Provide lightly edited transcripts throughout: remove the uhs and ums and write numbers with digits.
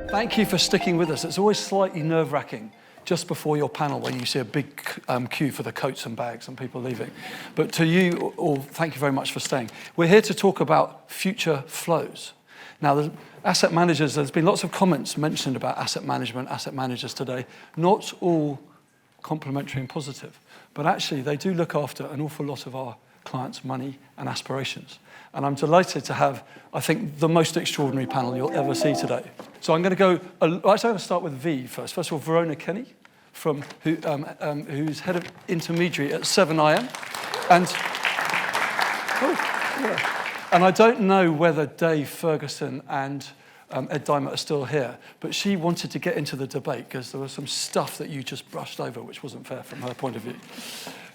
Thank you for sticking with us. It's always slightly nerve-wracking just before your panel when you see a big queue for the coats and bags and people leaving. But to you all, thank you very much for staying. We're here to talk about future flows. Now, the asset managers, there's been lots of comments mentioned about asset management, asset managers today. Not all complimentary and positive, but actually they do look after an awful lot of our clients' money and aspirations. And I'm delighted to have, I think, the most extraordinary panel you'll ever see today. So I'm going to go, actually I'm going to start with V first. First of all, Verona Kenny, who's head of intermediary at 7IM. And I don't know whether Dave Ferguson and Ed Diamond are still here, but she wanted to get into the debate because there was some stuff that you just brushed over which wasn't fair from her point of view.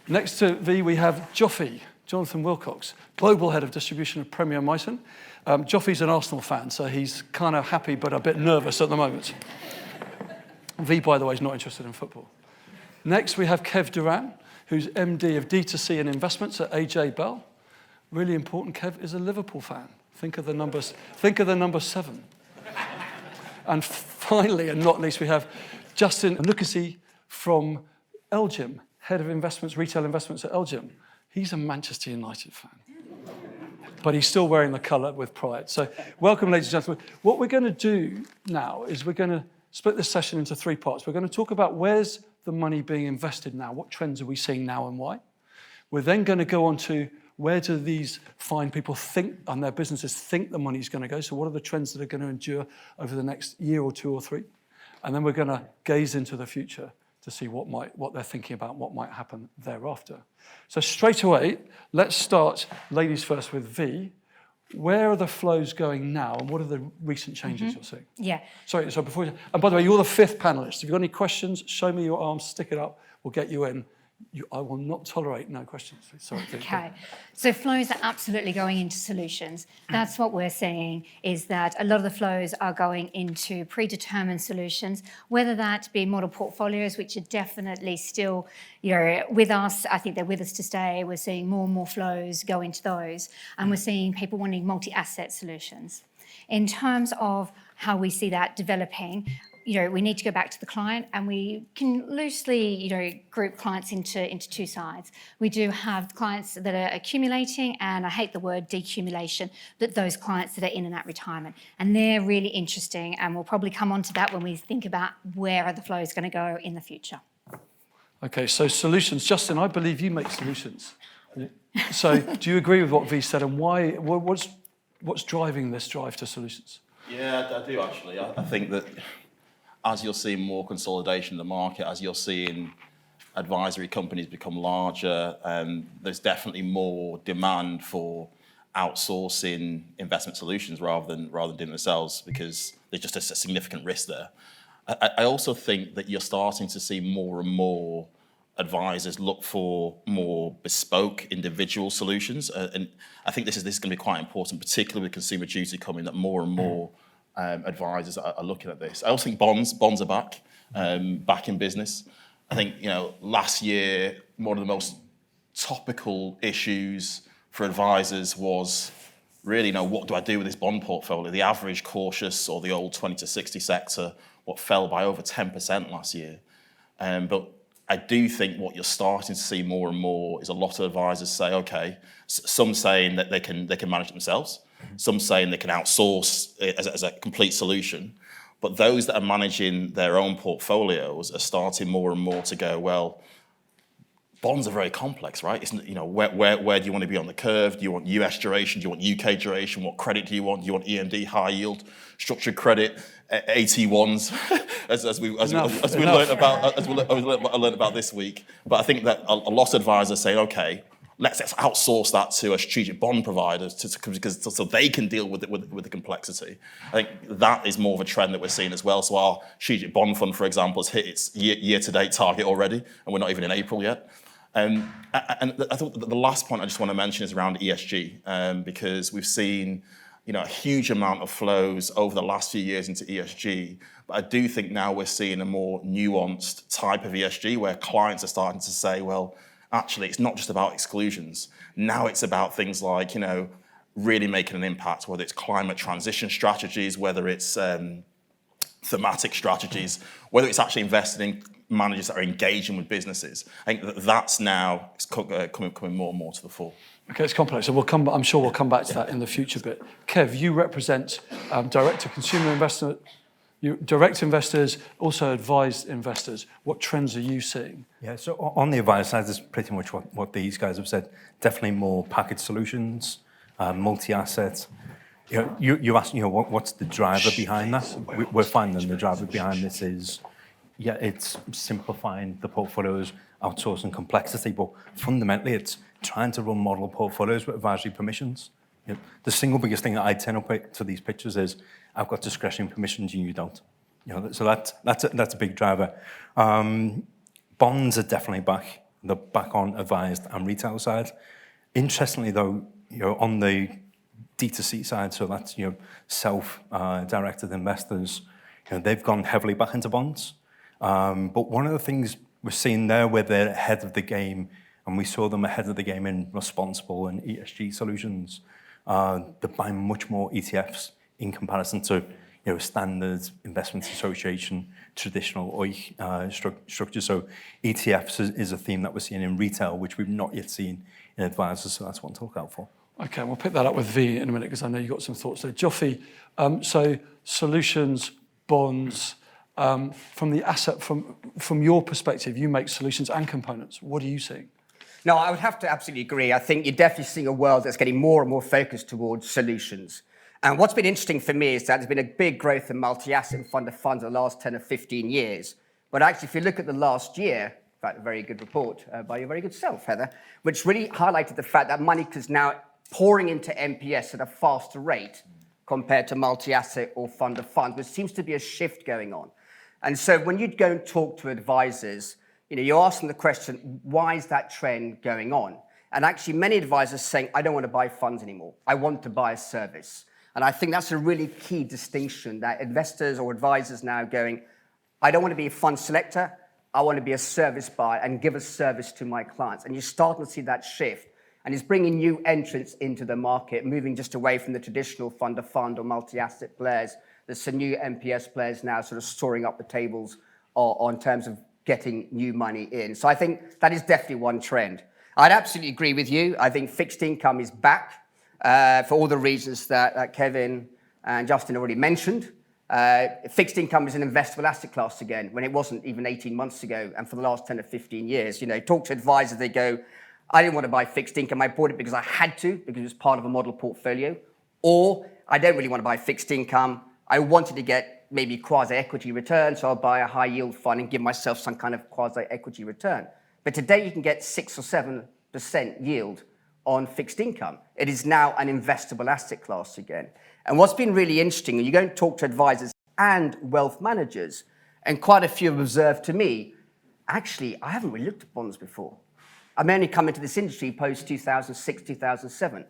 Next to V, we have Jonathan Wilcox, Global Head of Distribution of Premier Miton. Joffy's an Arsenal fan, so he's kind of happy but a bit nervous at the moment. V, by the way, is not interested in football. Next, we have Kev Duran, who's MD of D2C and Investments at AJ Bell. Really important, Kev is a Liverpool fan. Think of the number 7. And finally, and not least, we have Justin Lucasy from Elgin, Head of Investments, Retail Investments at Elgin. He's a Manchester United fan, but he's still wearing the colour with pride. So welcome, ladies and gentlemen. What we're going to do now is we're going to split this session into 3 parts. We're going to talk about where's the money being invested now, what trends are we seeing now and why. We're then going to go on to where do these fine people think and their businesses think the money's going to go. So what are the trends that are going to endure over the next year or 2 or 3? And then we're going to gaze into the future to see what they're thinking about, what might happen thereafter. So straight away, let's start, ladies first, with V. Where are the flows going now, and what are the recent changes you're seeing? Yeah. Sorry, so before you, and by the way, you're the 5th panelist. If you've got any questions, show me your arms, stick it up, we'll get you in. I will not tolerate no questions. Sorry. Okay. So flows are absolutely going into solutions. That's what we're seeing, is that a lot of the flows are going into predetermined solutions, whether that be model portfolios, which are definitely still, with us. I think they're with us to stay. We're seeing more and more flows go into those, and we're seeing people wanting multi-asset solutions. In terms of how we see that developing, we need to go back to the client, and we can loosely, group clients into 2 sides. We do have clients that are accumulating, and I hate the word decumulation, but those clients that are in and out retirement. And they're really interesting, and we'll probably come on to that when we think about where are the flows going to go in the future. Okay, so solutions. Justin, I believe you make solutions. So do you agree with what V said, and why? What's driving this drive to solutions? Yeah, I do actually. I think that as you're seeing more consolidation in the market, as you're seeing advisory companies become larger, there's definitely more demand for outsourcing investment solutions rather than doing it themselves, because there's just a significant risk there. I also think that you're starting to see more and more advisors look for more bespoke individual solutions, and I think this is going to be quite important, particularly with Consumer Duty coming, that more and more advisors are looking at this. I also think bonds are back in business. I think, last year, one of the most topical issues for advisors was really, what do I do with this bond portfolio? The average cautious or the old 20 to 60 sector, what fell by over 10% last year. But I do think what you're starting to see more and more is a lot of advisors say, okay, some saying that they can manage it themselves, some saying they can outsource it as a complete solution. But those that are managing their own portfolios are starting more and more to go, well, bonds are very complex, right? It's, where do you want to be on the curve? Do you want US duration? Do you want UK duration? What credit do you want? Do you want EMD, high yield, structured credit, AT1s, as we learned about this week? But I think that a lot of advisors say, okay, let's outsource that to a strategic bond provider so they can deal with the complexity. I think that is more of a trend that we're seeing as well. So our strategic bond fund, for example, has hit its year-to-date target already, and we're not even in April yet. And I thought the last point I just want to mention is around ESG, because we've seen a huge amount of flows over the last few years into ESG. But I do think now we're seeing a more nuanced type of ESG where clients are starting to say, well, actually, it's not just about exclusions. Now it's about things like, really making an impact, whether it's climate transition strategies, whether it's thematic strategies, whether it's actually investing in managers that are engaging with businesses. I think that's now coming more and more to the fore. Okay, it's complex, so I'm sure we'll come back to that in the future bit. Kev, you represent direct-to-consumer investment, direct investors, also advised investors. What trends are you seeing? Yeah, so on the advisor side, is pretty much what these guys have said. Definitely more package solutions, multi-asset. You asked, what's the driver behind that? We're finding the driver behind this is, it's simplifying the portfolios, outsourcing complexity, but fundamentally it's trying to run model portfolios with advisory permissions. The single biggest thing that I turn up to these pictures is, I've got discretionary permissions and you don't. So that's a big driver. Bonds are definitely back. They're back on advised and retail side. Interestingly though, on the D2C side, so that's self-directed investors, they've gone heavily back into bonds. But one of the things we're seeing there where they're ahead of the game, and we saw them ahead of the game in responsible and ESG solutions, they're buying much more ETFs in comparison to standard investment association, traditional OI structure. So ETFs is a theme that we're seeing in retail, which we've not yet seen in advisors, so that's one to look out for. Okay, we'll pick that up with V in a minute because I know you've got some thoughts there. Joffy, so solutions, bonds, from the asset, from your perspective, you make solutions and components. What are you seeing? No, I would have to absolutely agree. I think you're definitely seeing a world that's getting more and more focused towards solutions. And what's been interesting for me is that there's been a big growth in multi-asset and fund of funds in the last 10 or 15 years. But actually, if you look at the last year, in fact, a very good report by your very good self, Heather, which really highlighted the fact that money is now pouring into MPS at a faster rate compared to multi-asset or fund of funds, which seems to be a shift going on. And so when you go and talk to advisors, you ask them the question, why is that trend going on? And actually, many advisors are saying, I don't want to buy funds anymore. I want to buy a service. And I think that's a really key distinction that investors or advisors now going, I don't want to be a fund selector. I want to be a service buyer and give a service to my clients. And you're starting to see that shift. And it's bringing new entrants into the market, moving just away from the traditional fund of fund or multi-asset players. There's some new MPS players now sort of storing up the tables on terms of getting new money in. So I think that is definitely one trend. I'd absolutely agree with you. I think fixed income is back for all the reasons that Kevin and Justin already mentioned. Fixed income is an investable asset class again, when it wasn't even 18 months ago, and for the last 10 or 15 years. Talk to advisors, they go, I didn't want to buy fixed income. I bought it because I had to, because it was part of a model portfolio. Or I don't really want to buy fixed income. I wanted to get maybe quasi-equity return, so I'll buy a high-yield fund and give myself some kind of quasi-equity return. But today you can get 6 or 7% yield on fixed income. It is now an investable asset class again. And what's been really interesting, you go and talk to advisors and wealth managers, and quite a few have observed to me, actually, I haven't really looked at bonds before. I'm only coming to this industry post-2006, 2007.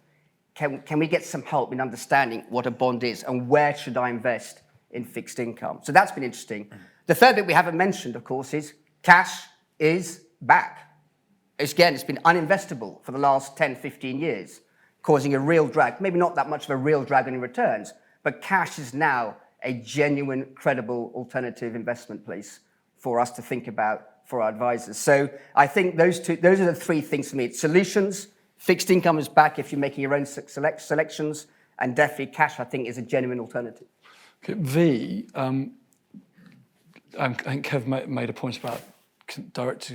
Can we get some help in understanding what a bond is and where should I invest in fixed income? So that's been interesting. The third bit we haven't mentioned, of course, is cash is back. It's been uninvestable for the last 10, 15 years, causing a real drag. Maybe not that much of a real drag on returns, but cash is now a genuine, credible alternative investment place for us to think about for our advisors. So I think those are the three things for me. It's solutions, fixed income is back if you're making your own selections, and definitely cash, I think, is a genuine alternative. Okay, V, I think Kev made a point about direct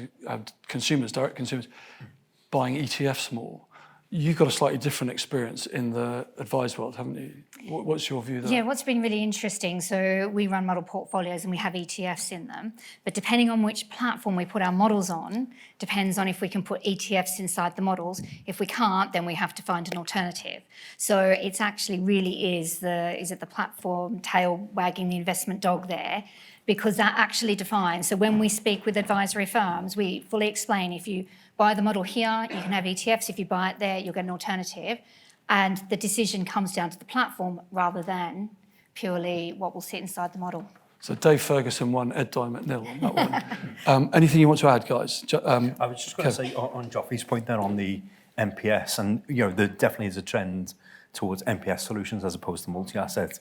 consumers buying ETFs more. You've got a slightly different experience in the advised world, haven't you? What's your view there? Yeah, what's been really interesting, so we run model portfolios and we have ETFs in them, but depending on which platform we put our models on, depends on if we can put ETFs inside the models. If we can't, then we have to find an alternative. So it's actually really is it the platform tail wagging the investment dog there? Because that actually defines, so when we speak with advisory firms, we fully explain if you buy the model here, you can have ETFs. If you buy it there, you'll get an alternative. And the decision comes down to the platform rather than purely what will sit inside the model. So Dave Ferguson 1, Ed Diamond 0 on that one. Anything you want to add, guys? I was just going to say on Joffrey's point there on the MPS, and there definitely is a trend towards MPS solutions as opposed to multi-asset.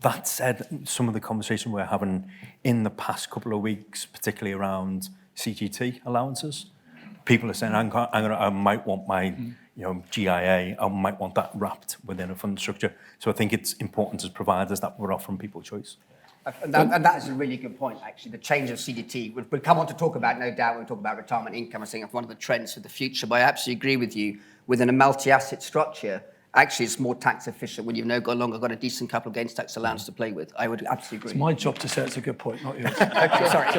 That said, some of the conversation we're having in the past couple of weeks, particularly around CGT allowances, people are saying, I might want my GIA, I might want that wrapped within a fund structure. So I think it's important as providers that we're offering people choice. And that is a really good point, actually. The change of CDT, we'll come on to talk about, no doubt, when we talk about retirement income. I think it's one of the trends for the future. But I absolutely agree with you. Within a multi-asset structure, actually, it's more tax efficient when you've no longer got a decent capital gains tax allowance to play with. I would absolutely agree. It's my job to say it's a good point, not yours. Okay, sorry.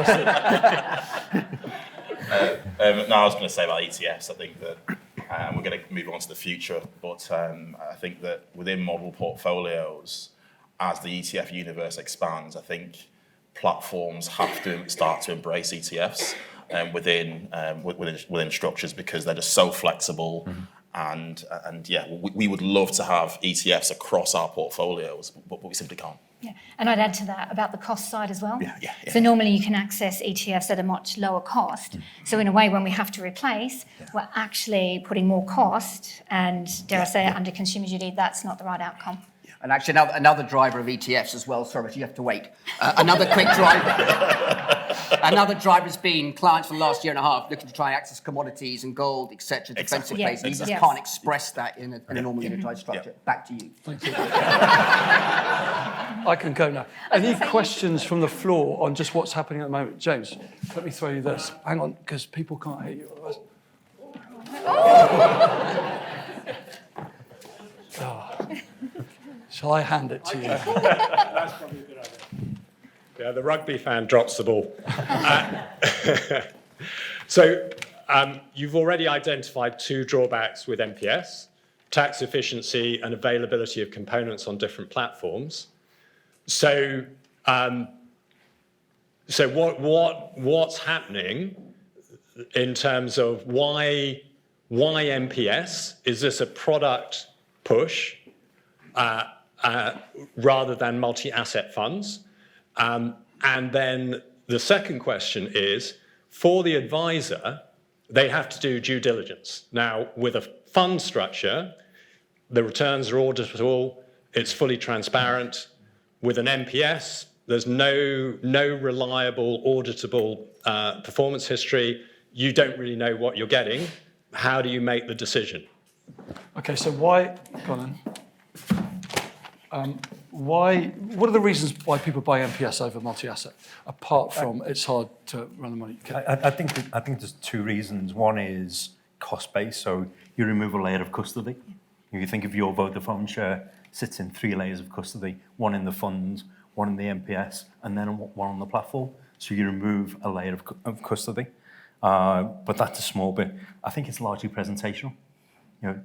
No, I was going to say about ETFs. I think that we're going to move on to the future, but I think that within model portfolios, as the ETF universe expands, I think platforms have to start to embrace ETFs within structures because they're just so flexible. And yeah, we would love to have ETFs across our portfolios, but we simply can't. Yeah, and I'd add to that about the cost side as well. Yeah. So normally you can access ETFs at a much lower cost. So in a way, when we have to replace, we're actually putting more cost, and dare I say it, under consumer duty, that's not the right outcome. And actually, another driver of ETFs as well. Sorry, but you have to wait. Another quick driver. Another driver has been clients for the last year and a half looking to try and access commodities and gold, etc., defensive plays. You just can't express that in a normal unitized structure. Back to you. Thank you. I can go now. Any questions from the floor on just what's happening at the moment? James, let me throw you this. Hang on, because people can't hear you otherwise. Shall I hand it to you? That's probably a good idea. Yeah, the rugby fan drops the ball. So you've already identified two drawbacks with MPS: tax efficiency and availability of components on different platforms. So, what's happening in terms of why MPS? Is this a product push rather than multi-asset funds? And then the second question is, for the advisor, they have to do due diligence. Now, with a fund structure, the returns are auditable, it's fully transparent. With an MPS, there's no reliable, auditable performance history. You don't really know what you're getting. How do you make the decision? Okay, so why, go on then. What are the reasons why people buy MPS over multi-asset, apart from it's hard to run the money? I think there's two reasons. One is cost base, so you remove a layer of custody. If you think of your Vodafone share, sits in 3 layers of custody, one in the fund, one in the MPS, and then one on the platform. So you remove a layer of custody. But that's a small bit. I think it's largely presentational.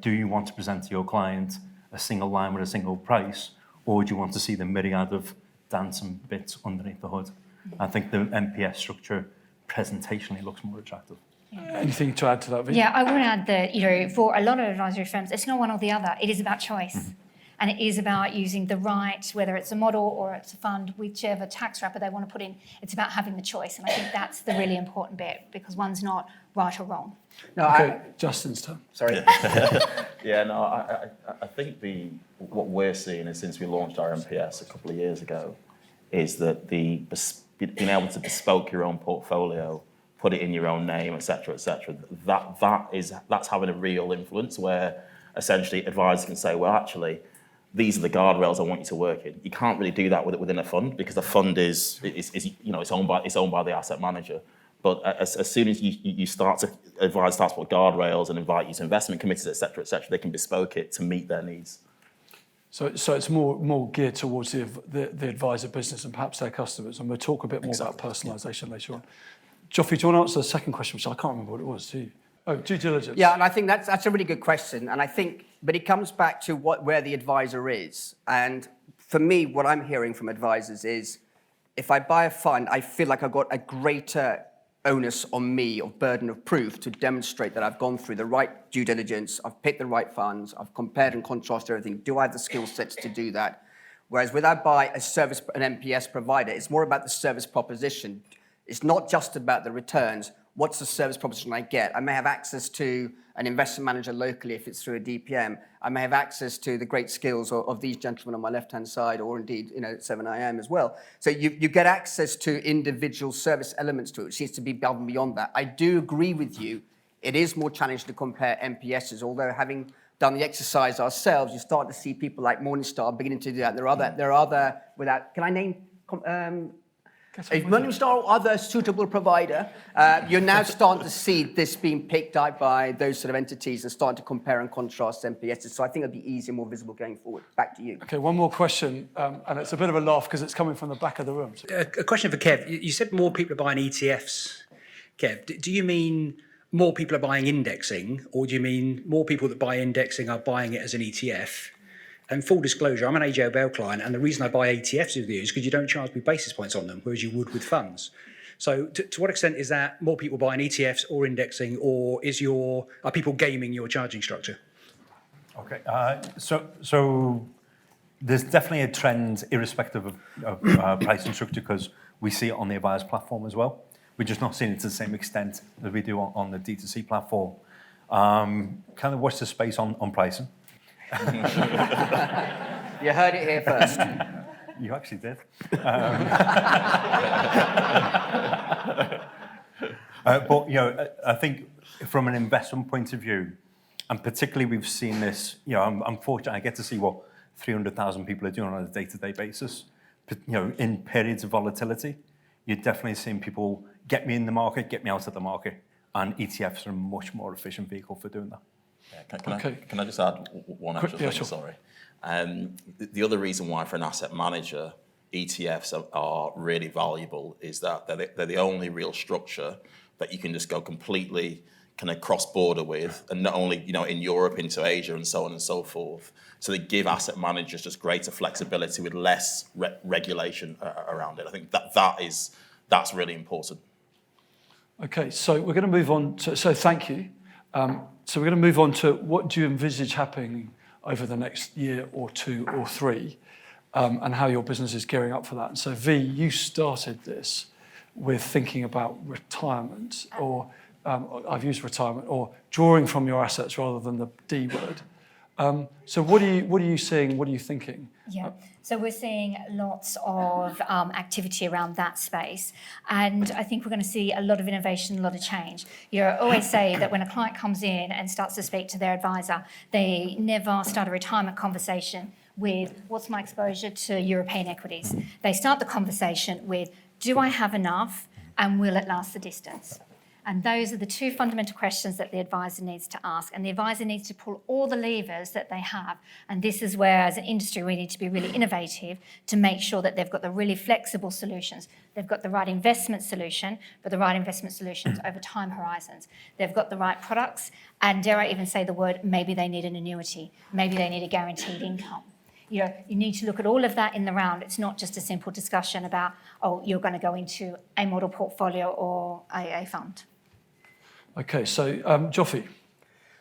Do you want to present to your client a single line with a single price, or do you want to see the myriad of dancing bits underneath the hood? I think the MPS structure presentationally looks more attractive. Anything to add to that, Vee? Yeah, I would add that, for a lot of advisory firms, it's not one or the other. It is about choice. And it is about using the right, whether it's a model or it's a fund, whichever tax wrapper they want to put in. It's about having the choice. And I think that's the really important bit, because one's not right or wrong. No, Okay, Justin's turn. sorry. Yeah, no, I think what we're seeing is, since we launched our MPS a couple of years ago, is that being able to bespoke your own portfolio, put it in your own name, etc., that's having a real influence, where essentially advisors can say, well, actually, these are the guardrails I want you to work in. You can't really do that within a fund, because the fund is it's owned by the asset manager. But as soon as you start to advise, starts to put guardrails and invite you to investment committees, etc., they can bespoke it to meet their needs. So it's more geared towards the advisor business and perhaps their customers, and we'll talk a bit more about personalisation later on. Joffrey, do you want to answer the second question, which I can't remember what it was, do you? Oh, due diligence. Yeah, and I think that's a really good question. And I think, but it comes back to where the advisor is. And for me, what I'm hearing from advisors is, if I buy a fund, I feel like I've got a greater onus on me of burden of proof to demonstrate that I've gone through the right due diligence, I've picked the right funds, I've compared and contrasted everything. Do I have the skill sets to do that? Whereas when I buy an MPS provider, it's more about the service proposition. It's not just about the returns. What's the service proposition I get? I may have access to an investment manager locally if it's through a DPM. I may have access to the great skills of these gentlemen on my left-hand side, or indeed, 7IM as well. So you get access to individual service elements to it, which seems to be above and beyond that. I do agree with you. It is more challenging to compare MPSs, although having done the exercise ourselves, you start to see people like Morningstar beginning to do that. There are other, without, can I name? If Morningstar or other suitable provider, you're now starting to see this being picked up by those sort of entities and starting to compare and contrast MPSs. So I think it'll be easier, more visible going forward. Back to you. Okay, one more question, and it's a bit of a laugh because it's coming from the back of the room. A question for Kev. You said more people are buying ETFs. Kev, do you mean more people are buying indexing, or do you mean more people that buy indexing are buying it as an ETF? And full disclosure, I'm an AJ Bell client, and the reason I buy ETFs with you is because you don't charge me basis points on them, whereas you would with funds. So to what extent is that more people buying ETFs or indexing, or are people gaming your charging structure? Okay, so there's definitely a trend irrespective of pricing structure, because we see it on the Advise platform as well. We're just not seeing it to the same extent as we do on the D2C platform. Kind of watch the space on pricing. You heard it here first. You actually did. But I think from an investment point of view, and particularly we've seen this. I'm fortunate I get to see what 300,000 people are doing on a day-to-day basis. But, in periods of volatility, you're definitely seeing people get me in the market, get me out of the market, and ETFs are a much more efficient vehicle for doing that. Yeah, can I just add one extra thing? Sure. Sorry. The other reason why for an asset manager ETFs are really valuable is that they're the only real structure that you can just go completely kind of cross-border with, and not only in Europe into Asia and so on and so forth. So they give asset managers just greater flexibility with less regulation around it. I think that's really important. Okay, so we're going to move on to. So thank you. So we're going to move on to what do you envisage happening over the next year or two or three, and how your business is gearing up for that. And so V, you started this with thinking about retirement, or I've used retirement, or drawing from your assets rather than the D word. So what are you seeing? What are you thinking? Yeah, so we're seeing lots of activity around that space, and I think we're going to see a lot of innovation, a lot of change. You always say that when a client comes in and starts to speak to their advisor, they never start a retirement conversation with what's my exposure to European equities. They start the conversation with, do I have enough, and will it last the distance? And those are the two fundamental questions that the advisor needs to ask. And the advisor needs to pull all the levers that they have. And this is where, as an industry, we need to be really innovative to make sure that they've got the really flexible solutions. They've got the right investment solution, but the right investment solutions over time horizons. They've got the right products. And dare I even say the word, maybe they need an annuity. Maybe they need a guaranteed income. You need to look at all of that in the round. It's not just a simple discussion about, you're going to go into a model portfolio or a fund. Okay, so Joffy.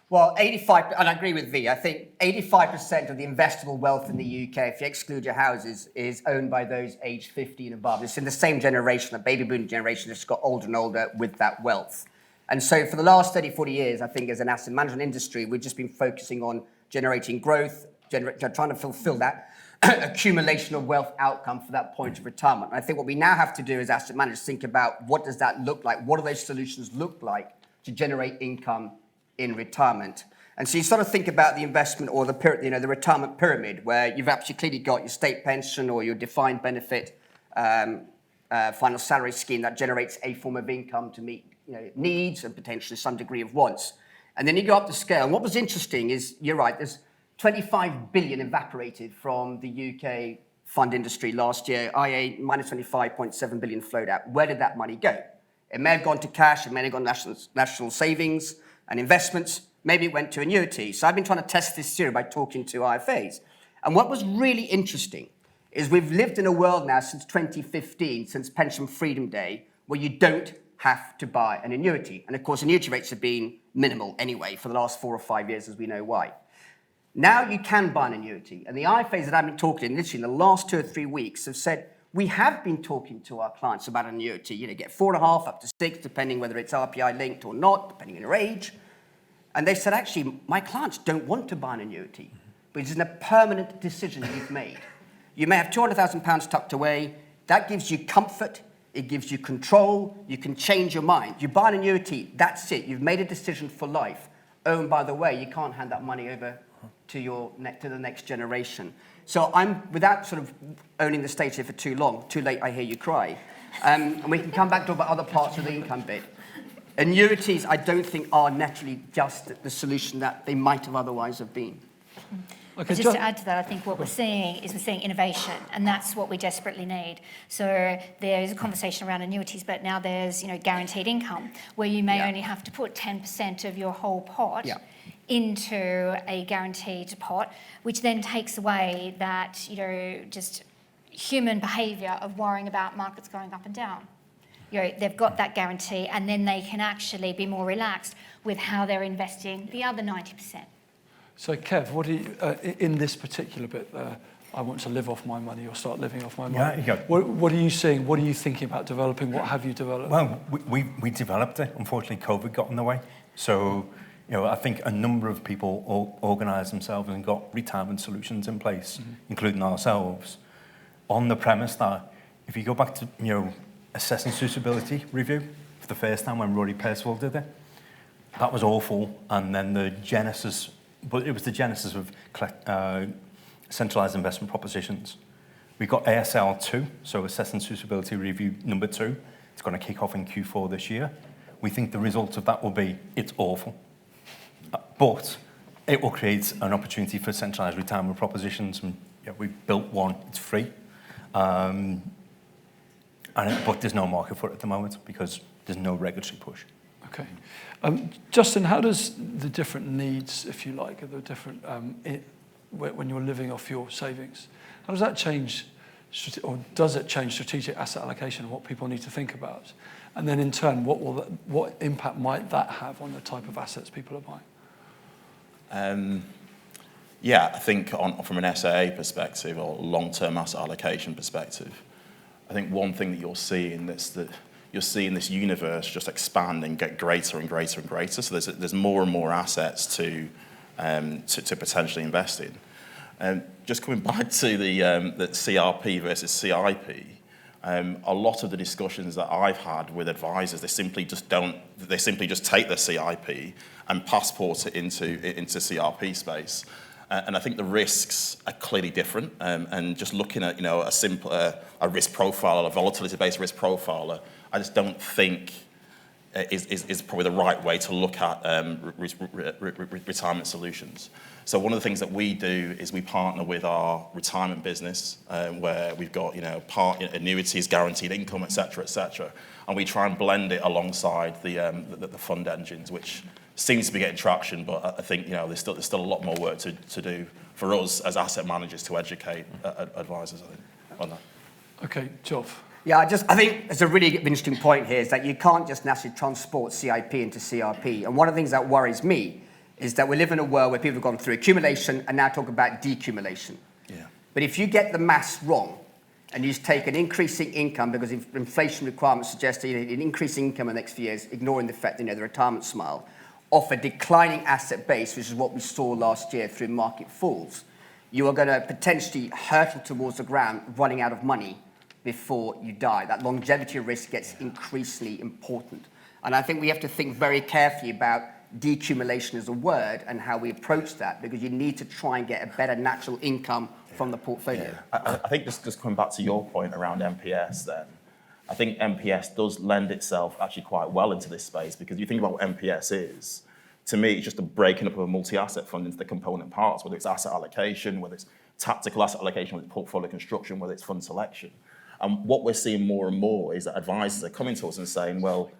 Well, 85, and I agree with V, I think 85% of the investable wealth in the UK, if you exclude your houses, is owned by those aged 50 and above. It's in the same generation, the baby boom generation, that's got older and older with that wealth. And so for the last 30, 40 years, I think as an asset management industry, we've just been focusing on generating growth, trying to fulfill that accumulation of wealth outcome for that point of retirement. And I think what we now have to do as asset managers, think about what does that look like? What do those solutions look like to generate income in retirement? And so you sort of think about the investment or the retirement pyramid, where you've actually clearly got your state pension or your defined benefit final salary scheme that generates a form of income to meet needs and potentially some degree of wants. And then you go up the scale. And what was interesting is, you're right, there's 25 billion evaporated from the UK fund industry last year, i.e. minus 25.7 billion flowed out. Where did that money go? It may have gone to cash, it may have gone to national savings and investments, maybe it went to annuity. So I've been trying to test this theory by talking to IFAs. And what was really interesting is we've lived in a world now since 2015, since Pension Freedom Day, where you don't have to buy an annuity. And of course, annuity rates have been minimal anyway for the last 4 or 5 years, as we know why. Now you can buy an annuity. And the IFAs that I've been talking to, literally in the last 2 or 3 weeks, have said, we have been talking to our clients about an annuity. You know, get 4.5 up to 6, depending whether it's RPI linked or not, depending on your age. And they said, actually, my clients don't want to buy an annuity, but it's a permanent decision you've made. You may have £200,000 tucked away. That gives you comfort. It gives you control. You can change your mind. You buy an annuity, that's it. You've made a decision for life. Oh, and by the way, you can't hand that money over to the next generation. So I'm, without sort of owning the stage here for too long, too late, I hear you cry. And we can come back to talk about other parts of the income bit. Annuities, I don't think, are naturally just the solution that they might have otherwise have been. Okay, Just to add to that, I think what we're seeing innovation, and that's what we desperately need. So there's a conversation around annuities, but now there's guaranteed income, where you may only have to put 10% of your whole pot into a guaranteed pot, which then takes away that just human behaviour of worrying about markets going up and down. They've got that guarantee, and then they can actually be more relaxed with how they're investing the other 90%. So Kev, what do you, in this particular bit there, I want to live off my money or start living off my money. Yeah. What are you seeing? What are you thinking about developing? What have you developed? Well, we developed it. Unfortunately, COVID got in the way. So, I think a number of people organised themselves and got retirement solutions in place, including ourselves, on the premise that if you go back to, assessing suitability review for the first time when Rory Percival did it, that was awful. And then it was the genesis of centralised investment propositions. We got ASL 2, so Assessing Suitability Review number 2. It's going to kick off in Q4 this year. We think the result of that will be, it's awful. But it will create an opportunity for centralised retirement propositions. And we've built one, it's free. But there's no market for it at the moment because there's no regulatory push. Okay. Justin, how does the different needs, if you like, the different, when you're living off your savings, how does that change, or does it change strategic asset allocation and what people need to think about? And then in turn, what impact might that have on the type of assets people are buying? I think from an SAA perspective or long-term asset allocation perspective, I think one thing that you're seeing is that you're seeing this universe just expand and get greater and greater and greater. So there's more and more assets to potentially invest in. Just coming back to the CRP versus CIP, a lot of the discussions that I've had with advisors, they simply just take their CIP and passport it into CRP space. And I think the risks are clearly different. And just looking at a simple risk profile, a volatility-based risk profile, I just don't think is probably the right way to look at retirement solutions. So one of the things that we do is we partner with our retirement business, where we've got part annuities, guaranteed income, et cetera, and we try and blend it alongside the fund engines, which seems to be getting traction. But I think there's still a lot more work to do for us as asset managers to educate advisors, I think, on that. Okay, Jov. Yeah, I think it's a really interesting point here is that you can't just naturally transport CIP into CRP. And one of the things that worries me is that we live in a world where people have gone through accumulation and now talk about decumulation. Yeah. But if you get the maths wrong and you just take an increasing income, because inflation requirements suggest an increasing income in the next few years, ignoring the fact, the retirement smile, off a declining asset base, which is what we saw last year through market falls, you are going to potentially hurtle towards the ground, running out of money before you die. That longevity risk gets increasingly important. And I think we have to think very carefully about decumulation as a word and how we approach that, because you need to try and get a better natural income from the portfolio. Yeah. I think just coming back to your point around MPS then, I think MPS does lend itself actually quite well into this space, because if you think about what MPS is, to me, it's just a breaking up of a multi-asset fund into the component parts, whether it's asset allocation, whether it's tactical asset allocation, whether it's portfolio construction, whether it's fund selection. And what we're seeing more and more is that advisors are coming to us and saying, well,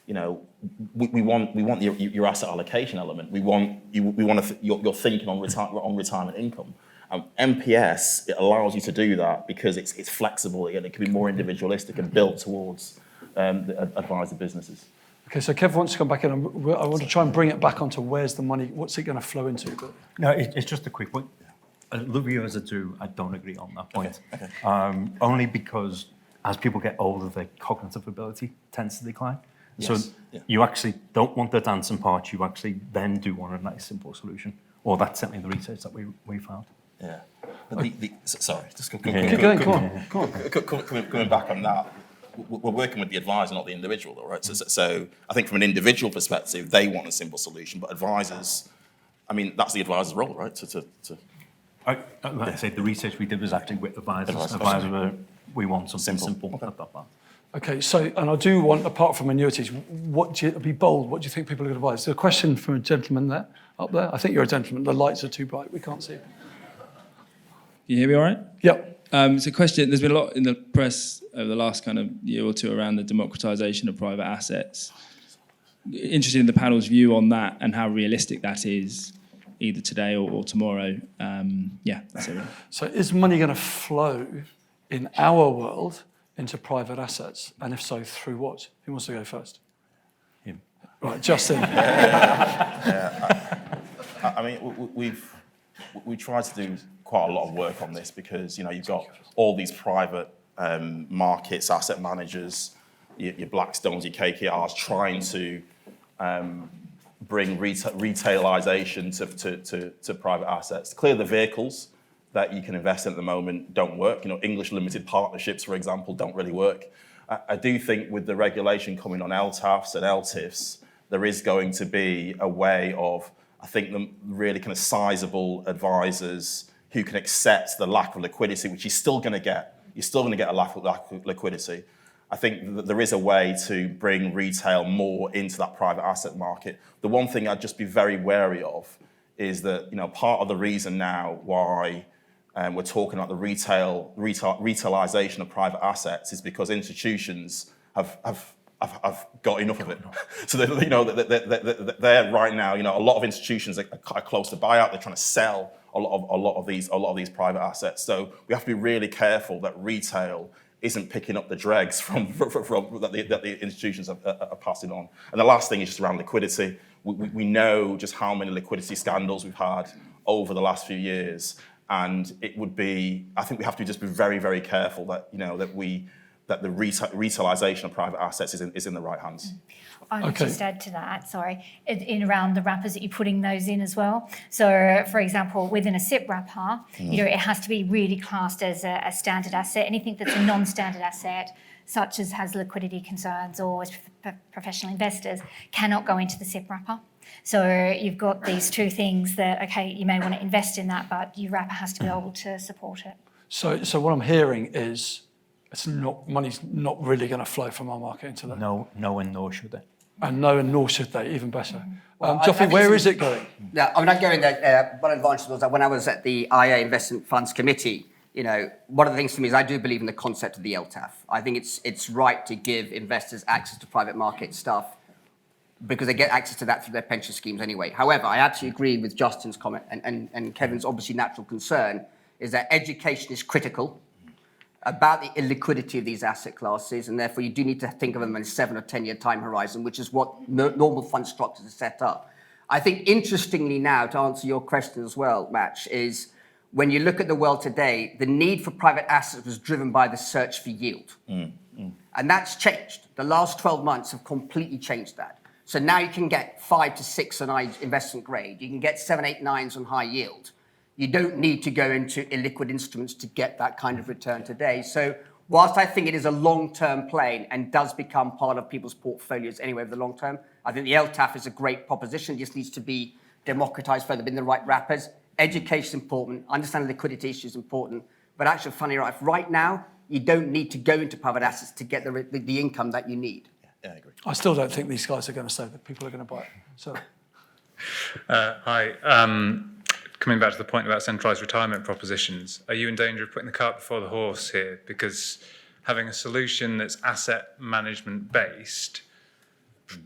we want your asset allocation element. We want your thinking on retirement income. MPS, it allows you to do that because it's flexible and it can be more individualistic and built towards the advisor businesses. Okay, so Kev wants to come back in. I want to try and bring it back onto where's the money, what's it going to flow into? But No, it's just a quick point. The viewers that do, I don't agree on that point. Okay. Only because as people get older, their cognitive ability tends to decline. Yes. So you actually don't want the dancing part, you actually then do want a nice simple solution. Or that's certainly the research that we found. Yeah. But sorry, just keep going, go on. Coming back on that, we're working with the advisor, not the individual, though, right? So I think from an individual perspective, they want a simple solution, but advisors, I mean, that's the advisor's role, right? Like I said, the research we did was actually with advisors. We want something simple. Okay, so, and I do want, apart from annuities, be bold, what do you think people are going to buy? There's a question from a gentleman there, up there. I think you're a gentleman. The lights are too bright. We can't see. Can you hear me all right? Yep. It's a question, there's been a lot in the press over the last kind of year or two around the democratisation of private assets. Interested in the panel's view on that and how realistic that is, either today or tomorrow. That's it. Really. So is money going to flow in our world into private assets? And if so, through what? Who wants to go first? Him. Right, Justin. I mean, we tried to do quite a lot of work on this because, you've got all these private markets, asset managers, your Blackstones, your KKRs, trying to bring retailization to private assets. Clearly, the vehicles that you can invest in at the moment don't work. English limited partnerships, for example, don't really work. I do think with the regulation coming on LTAFs and LTIFs, there is going to be a way of, I think, the really kind of sizable advisors who can accept the lack of liquidity, which you're still going to get. You're still going to get a lack of liquidity. I think that there is a way to bring retail more into that private asset market. The one thing I'd just be very wary of is that, part of the reason now why we're talking about the retailization of private assets is because institutions have got enough of it. So they're right now, a lot of institutions are close to buyout. They're trying to sell a lot of these private assets. So we have to be really careful that retail isn't picking up the dregs from that the institutions are passing on. And the last thing is just around liquidity. We know just how many liquidity scandals we've had over the last few years, and it would be. I think we have to just be very, very careful that that the retailization of private assets is in the right hands. I would just add to that, in around the wrappers that you're putting those in as well. So, for example, within a SIP wrapper, it has to be really classed as a standard asset. Anything that's a non-standard asset, such as has liquidity concerns or is professional investors, cannot go into the SIP wrapper. So you've got these two things that, you may want to invest in that, but your wrapper has to be able to support it. So what I'm hearing is money's not really going to flow from our market into that. No, and nor should they. And no, and nor should they, even better. Well, Geoffrey, where is it going? Yeah, I mean, I go in there. One advantage was that when I was at the IA Investment Funds Committee, one of the things for me is I do believe in the concept of the LTAF. I think it's right to give investors access to private market stuff because they get access to that through their pension schemes anyway. However, I absolutely agree with Justin's comment and Kevin's obviously natural concern is that education is critical about the illiquidity of these asset classes, and therefore you do need to think of them in a 7 or 10 year time horizon, which is what normal fund structures are set up. I think interestingly now, to answer your question as well, Match, is when you look at the world today, the need for private assets was driven by the search for yield. And that's changed. The last 12 months have completely changed that. So now you can get 5 to 6 on investment grade. You can get 7, 8, 9s on high yield. You don't need to go into illiquid instruments to get that kind of return today. So whilst I think it is a long-term play and does become part of people's portfolios anyway over the long term, I think the LTAF is a great proposition. It just needs to be democratized further, in the right wrappers. Education is important. Understanding liquidity issues is important. But actually, funny enough, right now, you don't need to go into private assets to get the income that you need. Yeah, I agree. I still don't think these guys are going to say that people are going to buy it. So, Hi. Coming back to the point about centralised retirement propositions, are you in danger of putting the cart before the horse here? Because having a solution that's asset management based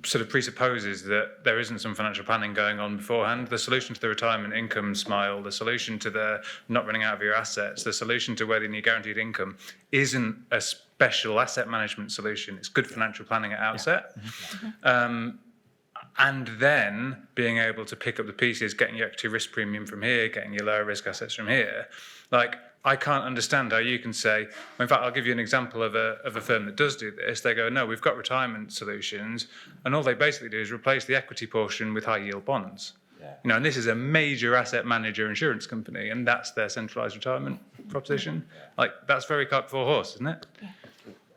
sort of presupposes that there isn't some financial planning going on beforehand. The solution to the retirement income smile, the solution to the not running out of your assets, the solution to whether you need guaranteed income isn't a special asset management solution. It's good financial planning at outset. And then being able to pick up the pieces, getting your equity risk premium from here, getting your lower risk assets from here. Like, I can't understand how you can say, in fact, I'll give you an example of a firm that does do this. They go, no, we've got retirement solutions, and all they basically do is replace the equity portion with high yield bonds. You know, and this is a major asset manager insurance company, and that's their centralised retirement proposition. Like, that's very cart before horse, isn't it?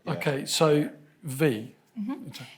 Okay, so V.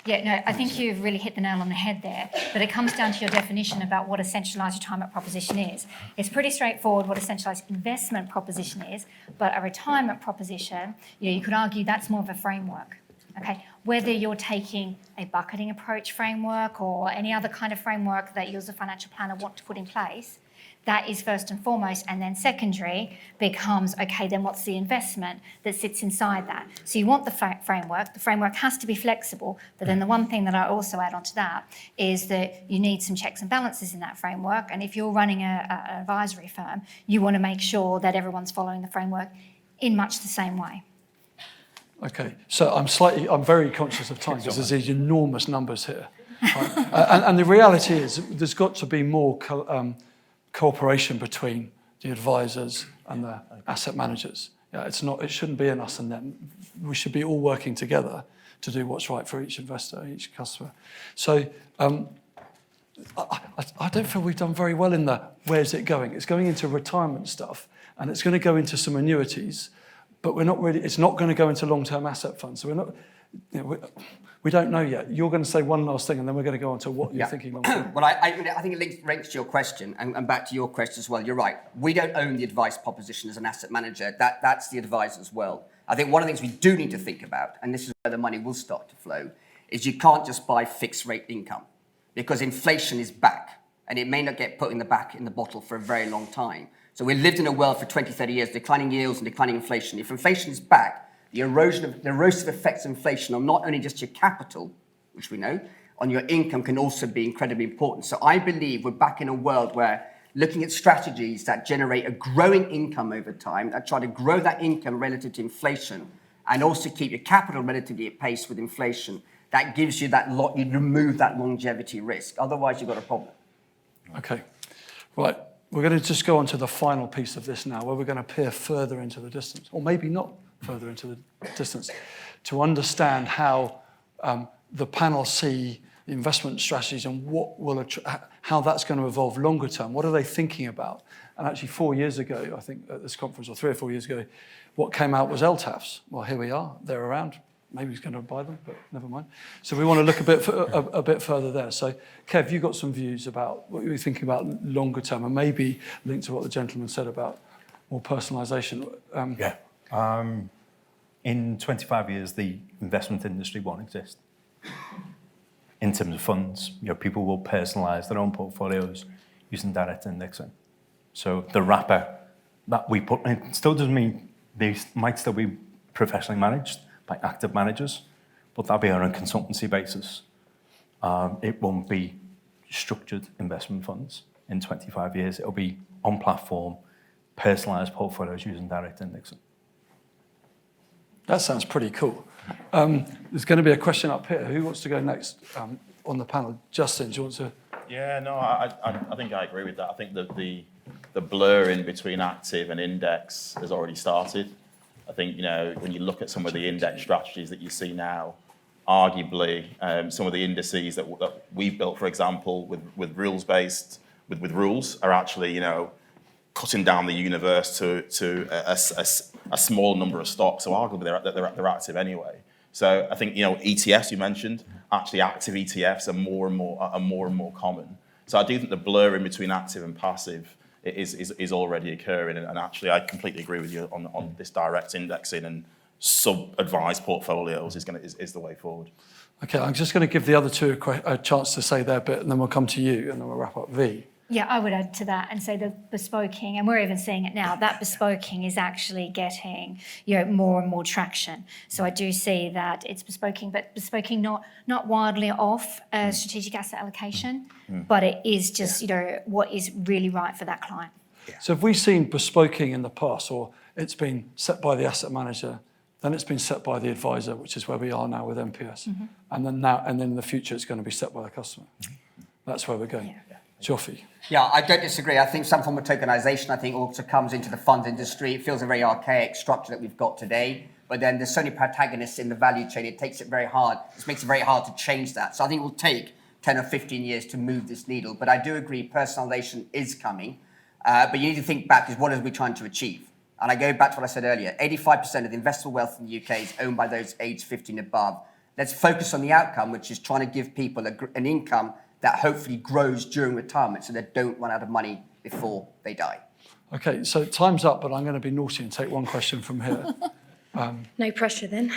Yeah, no, I think you've really hit the nail on the head there, but it comes down to your definition about what a centralised retirement proposition is. It's pretty straightforward what a centralised investment proposition is, but a retirement proposition, you could argue that's more of a framework. Okay, whether you're taking a bucketing approach framework or any other kind of framework that you as a financial planner want to put in place, that is first and foremost, and then secondary becomes, okay, then what's the investment that sits inside that? So you want the framework has to be flexible, but then the one thing that I also add onto that is that you need some checks and balances in that framework, and if you're running an advisory firm, you want to make sure that everyone's following the framework in much the same way. Okay, so I'm very conscious of time because there's these enormous numbers here. Right? And the reality is there's got to be more cooperation between the advisors and the asset managers. Yeah, it shouldn't be an us and them. We should be all working together to do what's right for each investor, each customer. So I don't feel we've done very well in the where's it going? It's going into retirement stuff and it's going to go into some annuities, but it's not going to go into long-term asset funds. So we're not, we don't know yet. You're going to say one last thing and then we're going to go on to what you're thinking long-term. Well, I think it links to your question and back to your question as well. You're right. We don't own the advice proposition as an asset manager. That's the advisor's world. I think one of the things we do need to think about, and this is where the money will start to flow, is you can't just buy fixed rate income because inflation is back and it may not get put in the bottle for a very long time. So we lived in a world for 20, 30 years, declining yields and declining inflation. If inflation is back, the erosive effects of inflation on not only just your capital, which we know, on your income can also be incredibly important. So I believe we're back in a world where looking at strategies that generate a growing income over time, that try to grow that income relative to inflation, and also keep your capital relatively at pace with inflation, that gives you you remove that longevity risk. Otherwise, you've got a problem. Okay, right. We're going to just go on to the final piece of this now, where we're going to peer further into the distance, or maybe not further into the distance, to understand how the panel see the investment strategies and how that's going to evolve longer term. What are they thinking about? And actually 4 years ago, I think at this conference, or 3 or 4 years ago, what came out was LTAFs. Well, here we are. They're around. Maybe he's going to buy them, but never mind. So we want to look a bit further there. So, Kev, you got some views about what you're thinking about longer term, and maybe linked to what the gentleman said about more personalisation. In 25 years, the investment industry won't exist. In terms of funds, people will personalise their own portfolios using direct indexing. So the wrapper that we put in still doesn't mean they might still be professionally managed by active managers, but that'll be on a consultancy basis. It won't be structured investment funds in 25 years. It'll be on platform, personalised portfolios using direct indexing. That sounds pretty cool. There's going to be a question up here. Who wants to go next on the panel? Justin, do you want to? Yeah, no, I think I agree with that. I think that the blurring between active and index has already started. I think, when you look at some of the index strategies that you see now, arguably some of the indices that we've built, for example, with rules-based, with rules, are actually, cutting down the universe to a small number of stocks. So arguably they're active anyway. So I think, ETFs you mentioned, actually active ETFs are more and more common. So I do think the blurring between active and passive is already occurring, and actually I completely agree with you on this direct indexing and sub-advised portfolios is the way forward. Okay, I'm just going to give the other two a chance to say their bit, and then we'll come to you, and then we'll wrap up. V. Yeah, I would add to that and say the bespoking, and we're even seeing it now, that bespoking is actually getting more and more traction. So I do see that it's bespoking, but bespoking not wildly off strategic asset allocation, but it is just what is really right for that client. Yeah. So have we seen bespoking in the past, or it's been set by the asset manager, then it's been set by the advisor, which is where we are now with MPS. And then in the future, it's going to be set by the customer. That's where we're going. Joffy. Yeah, I don't disagree. I think some form of tokenization, I think, also comes into the funds industry. It feels a very archaic structure that we've got today. But then there's so many protagonists in the value chain, it makes it very hard to change that. So I think it will take 10 or 15 years to move this needle. But I do agree personalization is coming. But you need to think back, is what are we trying to achieve? And I go back to what I said earlier, 85% of the investable wealth in the UK is owned by those aged 15 and above. Let's focus on the outcome, which is trying to give people an income that hopefully grows during retirement so they don't run out of money before they die. Okay, so time's up, but I'm going to be naughty and take one question from here. No pressure then.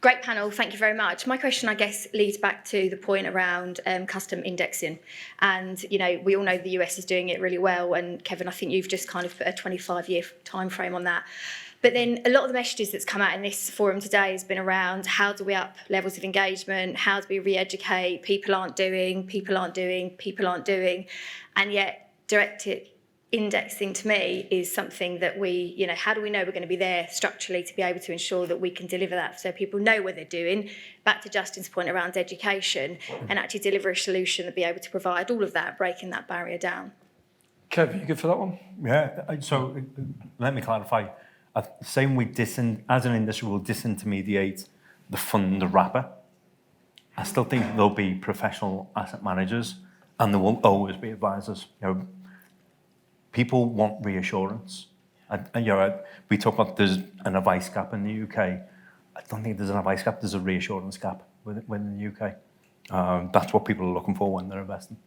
Great panel, thank you very much. My question, I guess, leads back to the point around custom indexing. And, you know, we all know the US is doing it really well. And Kevin, I think you've just kind of put a 25-year time frame on that. But then a lot of the messages that's come out in this forum today has been around how do we up levels of engagement, how do we re-educate, people aren't doing, and yet directed indexing to me is something that we, you know, how do we know we're going to be there structurally to be able to ensure that we can deliver that so people know what they're doing, back to Justin's point around education, and actually deliver a solution that be able to provide all of that, breaking that barrier down. Kev, you good for that one? Yeah, so let me clarify. Saying as an industry, we'll disintermediate the fund wrapper. I still think there'll be professional asset managers and there will always be advisors. You know, people want reassurance. And you know, we talk about there's an advice gap in the UK. I don't think there's an advice gap, there's a reassurance gap within the UK. That's what people are looking for when they're investing.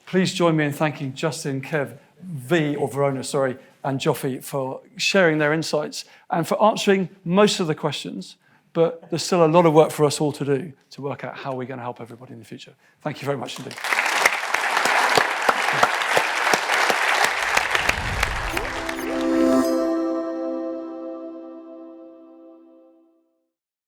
Please join me in thanking Justin, Kev, Verona, and Joffy for sharing their insights and for answering most of the questions. But there's still a lot of work for us all to do to work out how we're going to help everybody in the future. Thank you very much indeed.